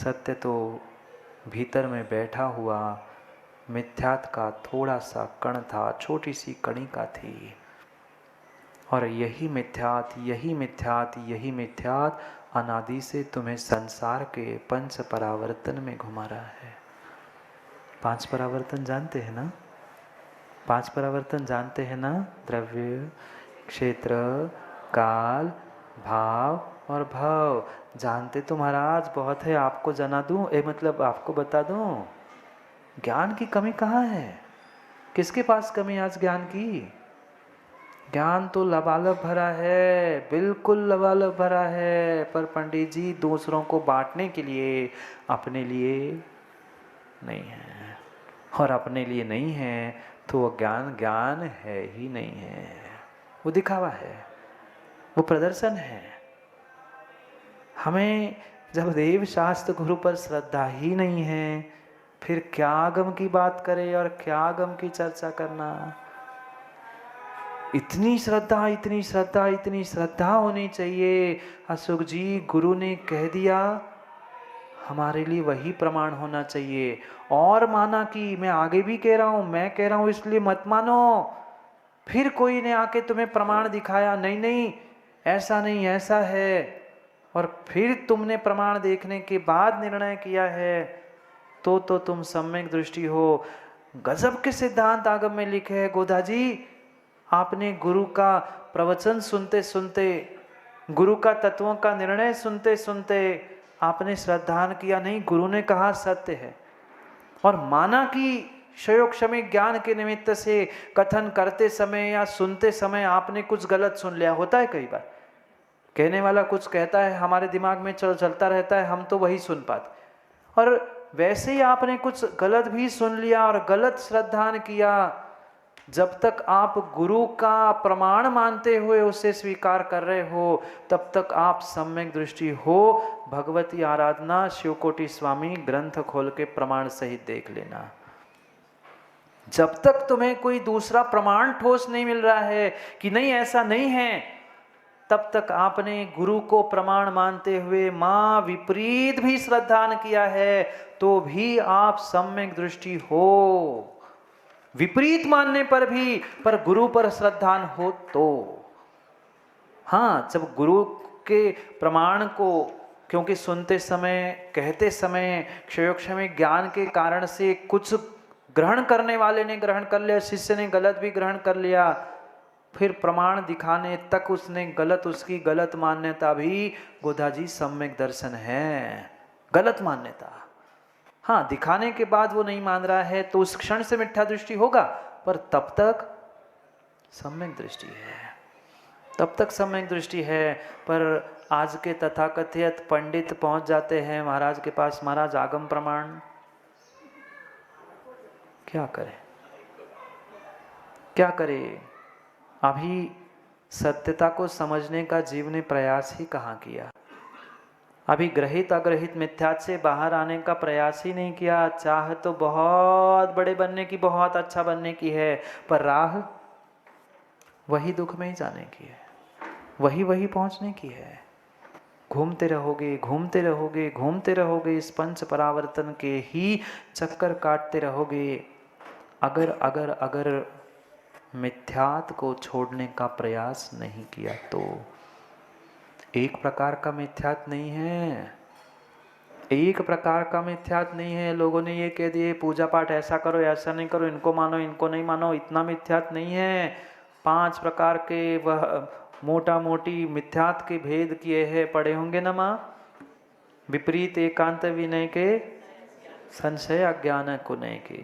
सत्य तो भीतर में बैठा हुआ मिथ्यात का थोड़ा सा कण था, छोटी सी कणिका थी। और यही मिथ्यात, यही मिथ्यात, यही मिथ्यात अनादि से तुम्हें संसार के 5 परावर्तन में घुमा रहा है। 5 परावर्तन जानते हैं ना? 5 परावर्तन जानते हैं ना? द्रव्य, क्षेत्र, काल, भाव और भव। जानते तो महाराज बहुत है, आपको जना दूं, मतलब आपको बता दूं। ज्ञान की कमी कहाँ है? किसके पास कमी आज ज्ञान की? ज्ञान तो लबालब भरा है, बिल्कुल लबालब भरा है, पर पंडित जी दूसरों को बांटने के लिए, अपने लिए नहीं है। और अपने लिए नहीं है तो वो ज्ञान ज्ञान है ही नहीं है, वो दिखावा है, वो प्रदर्शन है। हमें जब देव शास्त्र गुरु पर श्रद्धा ही नहीं है, फिर क्या आगम की बात करें और क्या आगम की चर्चा करना। इतनी श्रद्धा, इतनी श्रद्धा, इतनी श्रद्धा होनी चाहिए। अशोक जी, गुरु ने कह दिया, हमारे लिए वही प्रमाण होना चाहिए। और माना कि मैं आगे भी कह रहा हूं, मैं कह रहा हूं इसलिए मत मानो। फिर कोई ने आके तुम्हें प्रमाण दिखाया, नहीं नहीं ऐसा नहीं, ऐसा है, और फिर तुमने प्रमाण देखने के बाद निर्णय किया है, तो तुम सम्यक दृष्टि हो। गजब के सिद्धांत आगम में लिखे हैं गोदा जी। आपने गुरु का प्रवचन सुनते सुनते, गुरु का तत्वों का निर्णय सुनते सुनते आपने श्रद्धान किया, नहीं गुरु ने कहा सत्य है, और माना कि क्षयोक्षमिक ज्ञान के निमित्त से कथन करते समय या सुनते समय आपने कुछ गलत सुन लिया। होता है कई बार, कहने वाला कुछ कहता है, हमारे दिमाग में चलता रहता है, हम तो वही सुन पाते, और वैसे ही आपने कुछ गलत भी सुन लिया और गलत श्रद्धान किया। जब तक आप गुरु का प्रमाण मानते हुए उसे स्वीकार कर रहे हो, तब तक आप सम्यक दृष्टि हो। भगवती आराधना शिवकोटि स्वामी ग्रंथ खोल के प्रमाण सहित देख लेना। जब तक तुम्हें कोई दूसरा प्रमाण ठोस नहीं मिल रहा है कि नहीं ऐसा नहीं है, तब तक आपने गुरु को प्रमाण मानते हुए मां विपरीत भी श्रद्धान किया है, तो भी आप सम्यक दृष्टि हो। विपरीत मानने पर भी, पर गुरु पर श्रद्धान हो तो। हाँ, जब गुरु के प्रमाण को, क्योंकि सुनते समय, कहते समय क्षयोक्षमिक ज्ञान के कारण से कुछ ग्रहण करने वाले ने ग्रहण कर लिया, शिष्य ने गलत भी ग्रहण कर लिया, फिर प्रमाण दिखाने तक उसने गलत, उसकी गलत मान्यता भी गोधा जी सम्यक दर्शन है। गलत मान्यता, हाँ, दिखाने के बाद वो नहीं मान रहा है तो उस क्षण से मिथ्या दृष्टि होगा, पर तब तक सम्यक दृष्टि है, तब तक सम्यक दृष्टि है। पर आज के तथाकथित पंडित पहुंच जाते हैं महाराज के पास, महाराज आगम प्रमाण, क्या करें, क्या करें। अभी सत्यता को समझने का जीव ने प्रयास ही कहाँ किया। अभी ग्रहित अग्रहित मिथ्यात से बाहर आने का प्रयास ही नहीं किया। चाह तो बहुत बड़े बनने की, बहुत अच्छा बनने की है, पर राह वही दुख में ही जाने की है, वही वही पहुंचने की है। घूमते रहोगे, घूमते रहोगे, घूमते रहोगे, इस 5 परावर्तन के ही चक्कर काटते रहोगे। अगर अगर अगर मिथ्यात को छोड़ने का प्रयास नहीं किया तो। एक प्रकार का मिथ्यात नहीं है, एक प्रकार का मिथ्यात नहीं है। लोगों ने ये कह दिए पूजा पाठ ऐसा करो, ऐसा नहीं करो, इनको मानो, इनको नहीं मानो, इतना मिथ्यात नहीं है। 5 प्रकार के वह मोटा मोटी मिथ्यात के भेद किए हैं, पढ़े होंगे ना माँ? विपरीत एकांत विनय के, संशय अज्ञान कुनय के,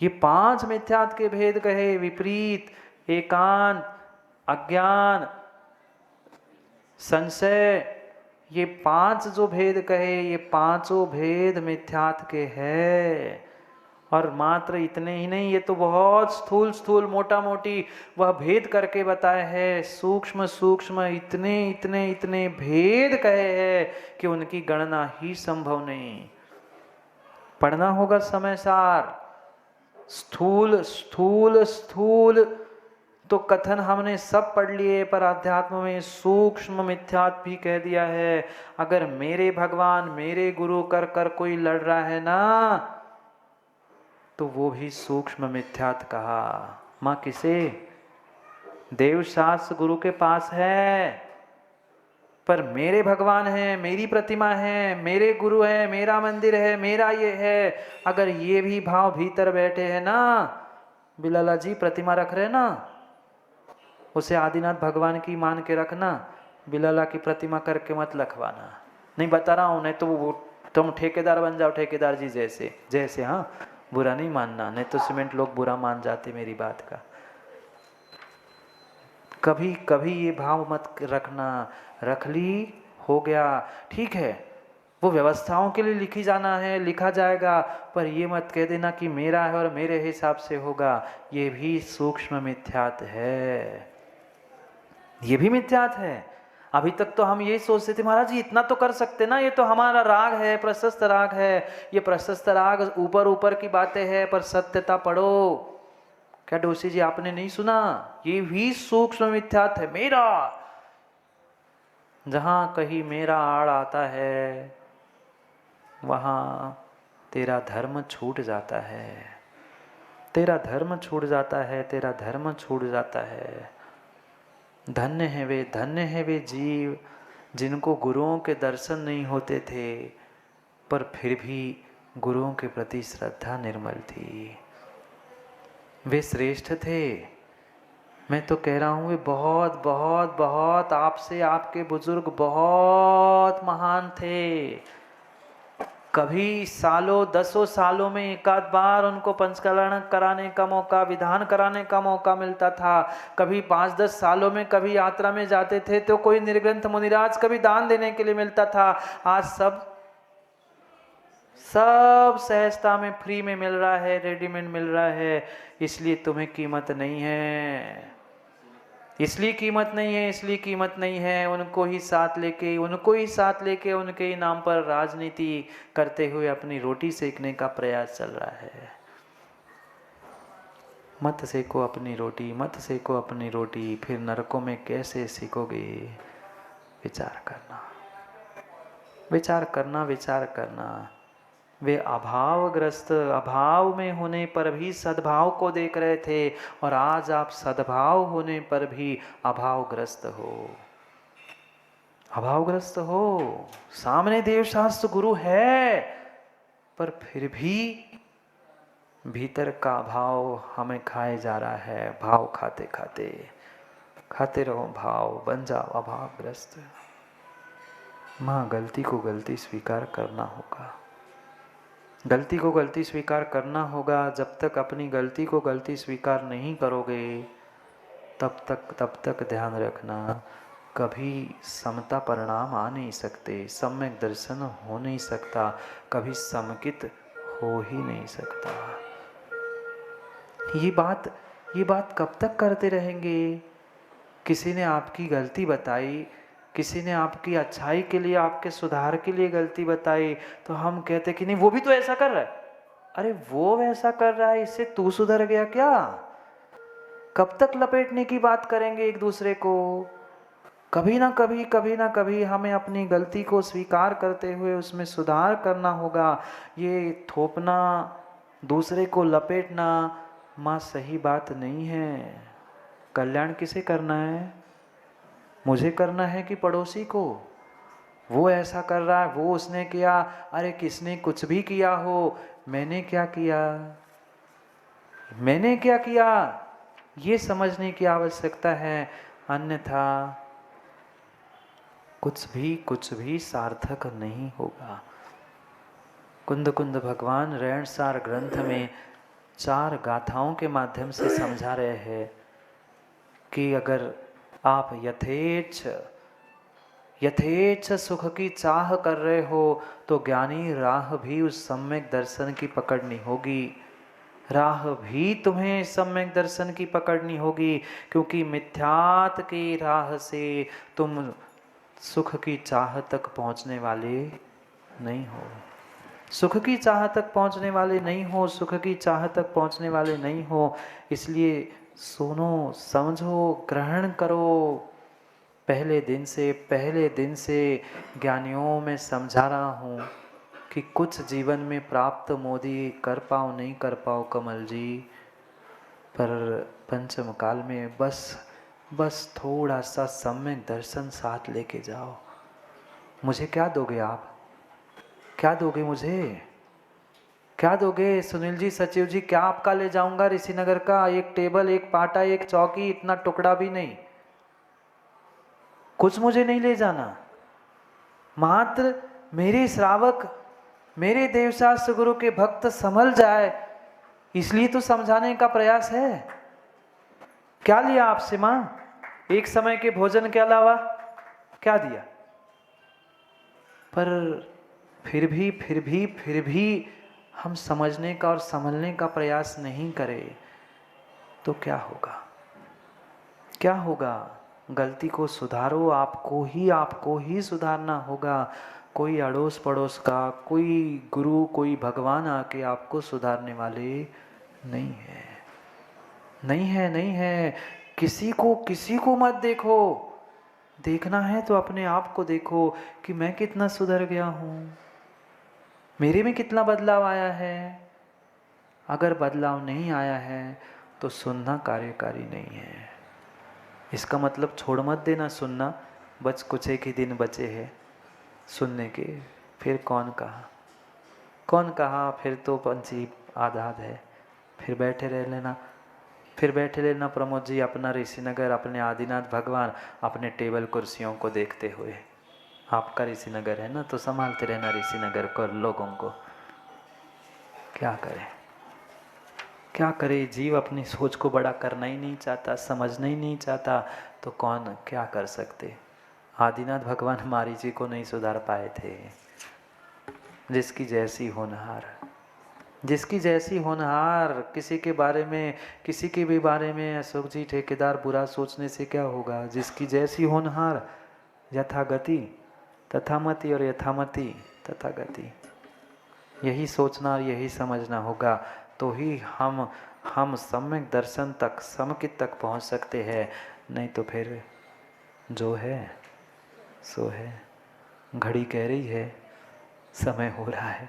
ये 5 मिथ्यात के भेद कहे। विपरीत, एकांत, अज्ञान, संशय, ये 5 जो भेद कहे, ये 5 भेद मिथ्यात के हैं। और मात्र इतने ही नहीं, ये तो बहुत स्थूल स्थूल मोटा मोटी वह भेद करके बताए हैं। सूक्ष्म सूक्ष्म इतने इतने इतने भेद कहे हैं कि उनकी गणना ही संभव नहीं। पढ़ना होगा समय सार। स्थूल स्थूल स्थूल तो कथन हमने सब पढ़ लिए, पर अध्यात्म में सूक्ष्म मिथ्यात्व भी कह दिया है। अगर मेरे भगवान मेरे गुरु कर कर कोई लड़ रहा है ना, तो वो भी सूक्ष्म मिथ्यात्व कहा। मां किसे? देवशास्त्र गुरु के पास है, पर मेरे भगवान है, मेरी प्रतिमा है, मेरे गुरु है, मेरा मंदिर है, मेरा ये है, अगर ये भी भाव भीतर बैठे हैं ना, बिलाला जी प्रतिमा रख रहे ना, उसे आदिनाथ भगवान की मान के रखना, बिलाला की प्रतिमा करके मत लखवाना। नहीं बता रहा हूं, नहीं तो वो तुम ठेकेदार बन जाओ, ठेकेदार जी जैसे जैसे। हाँ, बुरा नहीं मानना, नहीं तो सीमेंट लोग बुरा मान जाते मेरी बात का। कभी कभी ये भाव मत रखना, रख ली हो गया ठीक है, वो व्यवस्थाओं के लिए लिखी जाना है, लिखा जाएगा, पर ये मत कह देना कि मेरा है और मेरे हिसाब से होगा। ये भी सूक्ष्म मिथ्यात है, ये भी मिथ्यात है। अभी तक तो हम ये सोचते थे महाराज जी इतना तो कर सकते ना, ये तो हमारा राग है, प्रशस्त राग है, ये प्रशस्त राग ऊपर ऊपर की बातें हैं, पर सत्यता पढ़ो। क्या डोसी जी आपने नहीं सुना? ये भी सूक्ष्म मिथ्यात्व है। मेरा, जहां कहीं मेरा आड़ आता है वहां तेरा धर्म छूट जाता है, तेरा धर्म छूट जाता है, तेरा धर्म छूट जाता है। धन्य है वे जीव जिनको गुरुओं के दर्शन नहीं होते थे, पर फिर भी गुरुओं के प्रति श्रद्धा निर्मल थी। वे श्रेष्ठ थे। मैं तो कह रहा हूँ वे बहुत बहुत बहुत आपसे आपके बुजुर्ग बहुत महान थे। कभी सालों दसों सालों में एक आध बार उनको पंचकरण कराने का मौका, विधान कराने का मौका मिलता था। कभी 5-10 सालों में कभी यात्रा में जाते थे तो कोई निर्ग्रंथ मुनिराज कभी दान देने के लिए मिलता था। आज सब सहजता में फ्री में मिल रहा है, रेडीमेड मिल रहा है, इसलिए तुम्हें कीमत नहीं है, इसलिए कीमत नहीं है, इसलिए कीमत नहीं है। उनको ही साथ लेके उनके ही नाम पर राजनीति करते हुए अपनी रोटी सेकने का प्रयास चल रहा है। मत सेको अपनी रोटी, मत सेको अपनी रोटी, फिर नरकों में कैसे सीखोगे। विचार करना, विचार करना, विचार करना। वे अभावग्रस्त, अभाव में होने पर भी सद्भाव को देख रहे थे, और आज आप सद्भाव होने पर भी अभावग्रस्त हो, अभावग्रस्त हो। सामने देवशास्त्र गुरु है, पर फिर भी भीतर का भाव हमें खाए जा रहा है। भाव खाते खाते खाते रहो, भाव बन जाओ अभावग्रस्त। माँ गलती को गलती स्वीकार करना होगा, गलती को गलती स्वीकार करना होगा। जब तक अपनी गलती को गलती स्वीकार नहीं करोगे तब तक ध्यान रखना, कभी समता परिणाम आ नहीं सकते, सम्यक दर्शन हो नहीं सकता, कभी समकित हो ही नहीं सकता। ये बात कब तक करते रहेंगे? किसी ने आपकी गलती बताई, किसी ने आपकी अच्छाई के लिए, आपके सुधार के लिए गलती बताई, तो हम कहते कि नहीं वो भी तो ऐसा कर रहा है। अरे वो वैसा कर रहा है, इससे तू सुधर गया क्या? कब तक लपेटने की बात करेंगे एक दूसरे को? कभी ना कभी हमें अपनी गलती को स्वीकार करते हुए उसमें सुधार करना होगा। ये थोपना, दूसरे को लपेटना माँ सही बात नहीं है। कल्याण किसे करना है? मुझे करना है कि पड़ोसी को? वो ऐसा कर रहा है, वो उसने किया, अरे किसने कुछ भी किया हो, मैंने क्या किया, मैंने क्या किया, ये समझने की आवश्यकता है। अन्यथा कुछ भी सार्थक नहीं होगा। कुंद भगवान रैणसार ग्रंथ में 4 गाथाओं के माध्यम से समझा रहे हैं कि अगर आप यथेच्छ सुख की चाह कर रहे हो तो ज्ञानी राह भी उस सम्यक दर्शन की पकड़नी होगी, राह भी तुम्हें सम्यक दर्शन की पकड़नी होगी, क्योंकि मिथ्यात की राह से तुम सुख की चाह तक पहुंचने वाले नहीं हो, सुख की चाह तक पहुंचने वाले नहीं हो, सुख की चाह तक पहुंचने वाले नहीं हो। इसलिए सुनो, समझो, ग्रहण करो। पहले दिन से ज्ञानियों में समझा रहा हूँ कि कुछ जीवन में प्राप्त मोदी कर पाओ नहीं कर पाओ कमल जी, पर पंचम काल में बस थोड़ा सा सम्यक दर्शन साथ लेके जाओ। मुझे क्या दोगे आप? क्या दोगे मुझे? क्या दोगे सुनील जी, सचिव जी? क्या आपका ले जाऊंगा ऋषिनगर का? एक टेबल, एक पाटा, एक चौकी, इतना टुकड़ा भी नहीं। कुछ मुझे नहीं ले जाना। मात्र मेरे श्रावक, मेरे देवशास्त्र गुरु के भक्त संभल जाए, इसलिए तो समझाने का प्रयास है। क्या लिया आपसे मां? एक समय के भोजन के अलावा क्या दिया? पर फिर भी हम समझने का और संभलने का प्रयास नहीं करें तो क्या होगा? क्या होगा? गलती को सुधारो, आपको ही सुधारना होगा। कोई अड़ोस पड़ोस का, कोई गुरु, कोई भगवान आके आपको सुधारने वाले नहीं है। नहीं है। किसी को मत देखो। देखना है तो अपने आप को देखो कि मैं कितना सुधर गया हूँ, मेरे में कितना बदलाव आया है। अगर बदलाव नहीं आया है तो सुनना कार्यकारी नहीं है। इसका मतलब छोड़ मत देना सुनना, बस कुछ एक ही दिन बचे हैं सुनने के, फिर कौन कहा, फिर तो पंछी आज़ाद है, फिर बैठे लेना प्रमोद जी अपना ऋषिनगर, अपने आदिनाथ भगवान, अपने टेबल कुर्सियों को देखते हुए। आपका ऋषिनगर है ना, तो संभालते रहना ऋषिनगर को, लोगों को। क्या करे? जीव अपनी सोच को बड़ा करना ही नहीं चाहता, समझना ही नहीं चाहता, तो कौन क्या कर सकते? आदिनाथ भगवान मारीची को नहीं सुधार पाए थे। जिसकी जैसी होनहार, किसी के भी बारे में अशोक जी ठेकेदार बुरा सोचने से क्या होगा? जिसकी जैसी होनहार, यथागति तथामति, और यथामति तथागति। यही सोचना और यही समझना होगा, तो ही हम सम्यक दर्शन तक, समकित तक पहुंच सकते हैं। नहीं तो फिर जो है सो है। घड़ी कह रही है समय हो रहा है,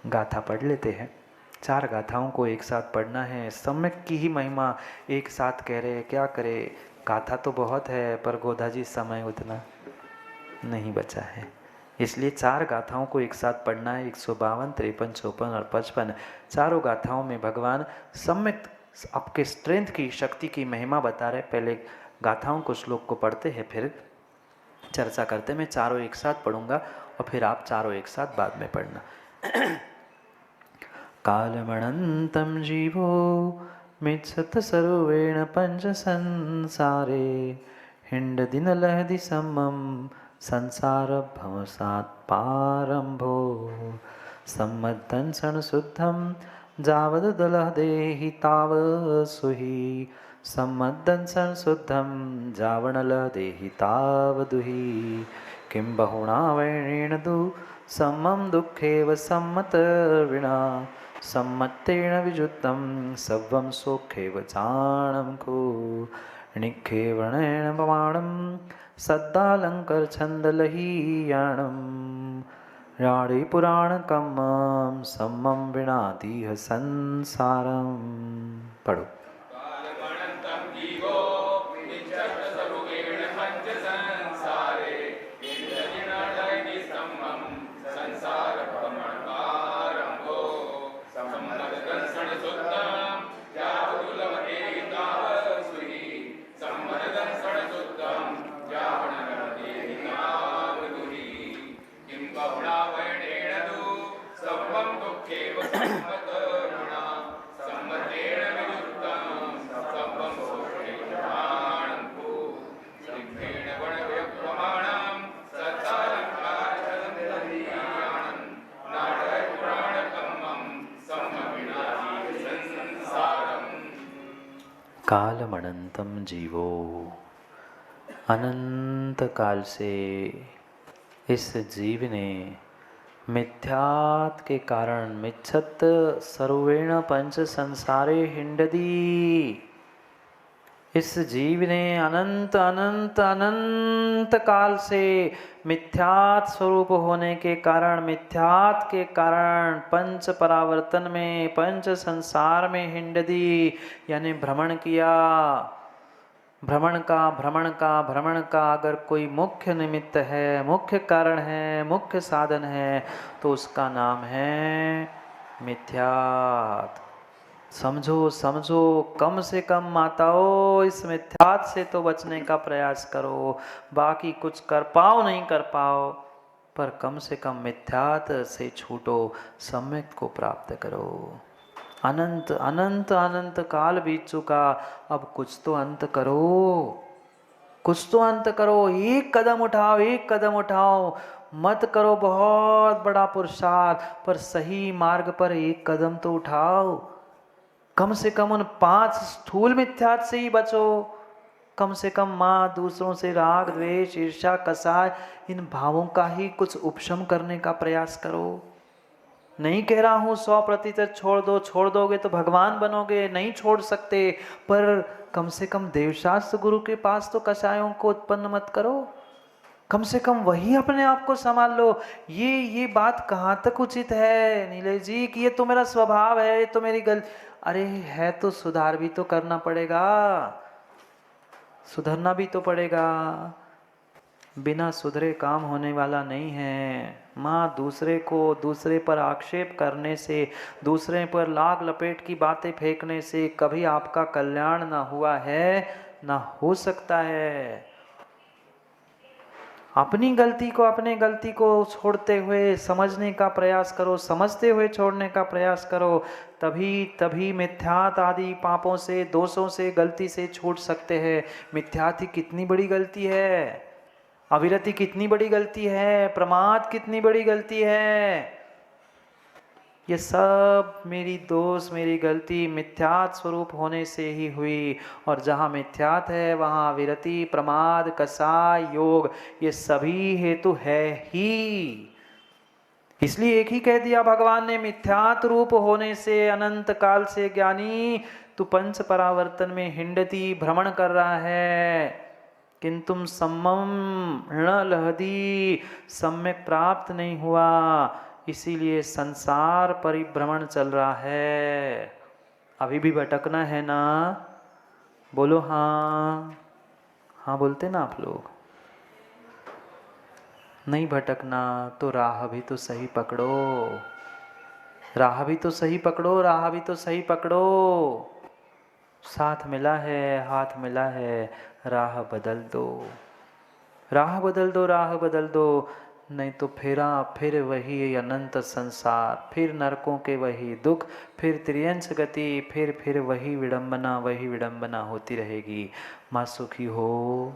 गाथा पढ़ लेते हैं। 4 गाथाओं को एक साथ पढ़ना है, सम्यक की ही महिमा एक साथ कह रहे हैं। क्या करे? गाथा तो बहुत है पर गोधा जी समय उतना नहीं बचा है, इसलिए 4 गाथाओं को एक साथ पढ़ना है। 152, 53, 54 और 55 चारों गाथाओं में भगवान सम्यक आपके स्ट्रेंथ की, शक्ति की महिमा बता रहे। पहले गाथाओं को, श्लोक को पढ़ते हैं, फिर चर्चा करते। मैं चारों एक साथ पढ़ूंगा और फिर आप चारों एक साथ बाद में पढ़ना। कालमणन्तं जीवो मिच्छत सर्वेण पंच संसारे, हिंडदिनलहदि समं संसार भवसात् पारंभो, सम्मदंसन शुद्धं जावदलहदेहि ताव सुहि, सम्मदंसन शुद्धं जावणलहदेहि तावदुहि, किं बहुणा वैणेन दु समं दुःखेव सम्मतर्विणा, सम्मत्तेन विजुक्तं सव्वं सुखेव जानं को, निखेवणेन प्रमाणं सद्दालङ्कर छन्दलहीयाणं, राणे पुराणकम्मं सम्मं विनादिह संसारं। पढ़ो। कालमणंतम जीवो, अनंत काल से इस जीव ने मिथ्यात के कारण, मिच्छत सर्वेण पंच संसारे हिंडदी, इस जीव ने अनंत अनंत अनंत काल से मिथ्यात स्वरूप होने के कारण, मिथ्यात के कारण पंच परावर्तन में, पंच संसार में हिंड दी, यानी भ्रमण किया। भ्रमण का अगर कोई मुख्य निमित्त है, मुख्य कारण है, मुख्य साधन है, तो उसका नाम है मिथ्यात। समझो समझो, कम से कम माताओं इस मिथ्यात से तो बचने का प्रयास करो। बाकी कुछ कर पाओ नहीं कर पाओ, पर कम से कम मिथ्यात से छूटो, सम्यक को प्राप्त करो। अनंत अनंत अनंत काल बीत चुका, अब कुछ तो अंत करो, कुछ तो अंत करो। एक कदम उठाओ, एक कदम उठाओ। मत करो बहुत बड़ा पुरुषार्थ, पर सही मार्ग पर एक कदम तो उठाओ। कम से कम उन 5 स्थूल मिथ्यात से ही बचो। कम से कम माँ, दूसरों से राग द्वेष ईर्ष्या कसाय, इन भावों का ही कुछ उपशम करने का प्रयास करो। नहीं कह रहा हूं 100% छोड़ दो, छोड़ दोगे तो भगवान बनोगे, नहीं छोड़ सकते, पर कम से कम देवशास्त्र गुरु के पास तो कषायों को उत्पन्न मत करो। कम से कम वही अपने आप को संभाल लो। ये बात कहाँ तक उचित है नीलेश जी कि ये तो मेरा स्वभाव है, ये तो मेरी अरे है तो सुधार भी तो करना पड़ेगा, सुधरना भी तो पड़ेगा। बिना सुधरे काम होने वाला नहीं है। माँ, दूसरे पर आक्षेप करने से, दूसरे पर लाग लपेट की बातें फेंकने से कभी आपका कल्याण ना हुआ है, ना हो सकता है। अपनी गलती को छोड़ते हुए समझने का प्रयास करो, समझते हुए छोड़ने का प्रयास करो, तभी मिथ्यात आदि पापों से, दोषों से, गलती से छूट सकते हैं। मिथ्यात ही कितनी बड़ी गलती है, अविरति कितनी बड़ी गलती है, प्रमाद कितनी बड़ी गलती है। ये सब मेरी दोष, मेरी गलती मिथ्यात स्वरूप होने से ही हुई। और जहाँ मिथ्यात है वहाँ विरति, प्रमाद, कसाय, योग, ये सभी हेतु है ही। इसलिए एक ही कह दिया भगवान ने, मिथ्यात रूप होने से अनंत काल से ज्ञानी तू पंच परावर्तन में हिंडती भ्रमण कर रहा है, किंतु सम्मम न लहदी, सम्यक प्राप्त नहीं हुआ, इसीलिए संसार परिभ्रमण चल रहा है। अभी भी भटकना है ना? बोलो हाँ। हाँ बोलते ना आप लोग। नहीं भटकना तो राह भी तो सही पकड़ो, राह भी तो सही पकड़ो, राह भी तो सही पकड़ो। साथ मिला है, हाथ मिला है, राह बदल दो, राह बदल दो, राह बदल दो, नहीं तो फिर वही अनंत संसार, फिर नरकों के वही दुख, फिर त्रियंश गति, फिर वही विडंबना, वही विडंबना होती रहेगी। माँ सुखी हो।